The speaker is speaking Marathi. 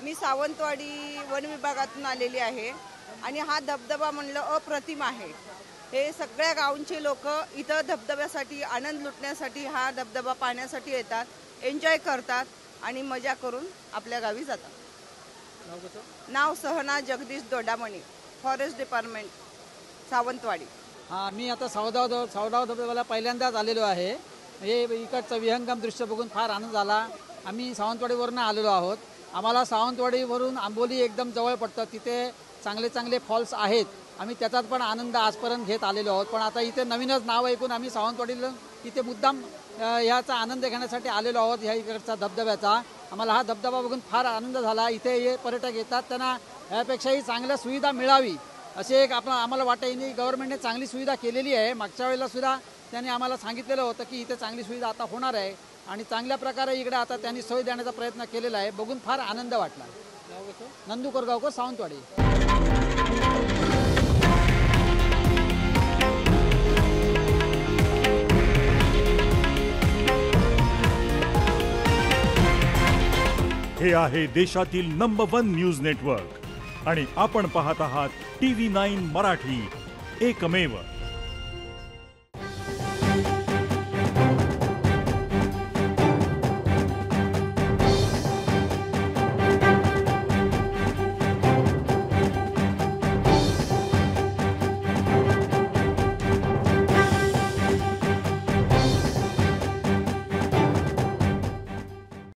मी सावंतवाडी वन विभागातून आलेली आहे आणि हा धबधबा म्हणलं अप्रतिम आहे। हे सगळ्या गावचे लोक इथं धबधब्यासाठी आनंद लुटण्यासाठी हा धबधबा पाहण्यासाठी येतात, एन्जॉय करतात आणि मजा करून आपल्या गावी जातात। नाव सहना जगदीश दोडामणी, फॉरेस्ट डिपार्टमेंट, सावंतवाडी। हां, मी आता सावडाव धबधब्याला पहिल्यांदाच आलेलो आहे। हे इकडचं विहंगम दृश्य बघून फार आनंद झाला। आम्ही सावंतवाडीवरून आलेलो आहोत। आम्हाला सावंतवाडीवरून आंबोली एकदम जवळ पडतं, तिथे चांगले चांगले फॉल्स आहेत। आम्ही त्याचात पण आनंद आजपर्यंत घेत आलेलो आहोत, पण आता इथे नवीनच नाव ऐकून आम्ही सावंतवाडीला इथे मुद्दाम ह्याचा आनंद घेण्यासाठी आलेलो आहोत। ह्या इकडचा धबधब्याचा आम्हाला हा धबधबा बघून फार आनंद झाला। इथे हे पर्यटक येतात, त्यांना यापेक्षाही चांगल्या सुविधा मिळावी असे एक आम्हाला वाटतं। यांनी गव्हर्नमेंटने चांगली सुविधा केलेली आहे। मागच्या वेळेला सुद्धा त्यांनी आम्हाला सांगितलेलं होतं की इथे चांगली सुविधा आता होणार आहे आणि चांगल्या प्रकारे इकडे आता त्यांनी सोय देण्याचा प्रयत्न केलेला आहे। बघून फार आनंद वाटला। नंदू कोरगावकर, सावंतवाडी। हे आहे देशातील नंबर 1 न्यूज नेटवर्क आणि आपण पाहत आहात TV9 मराठी, एकमेव।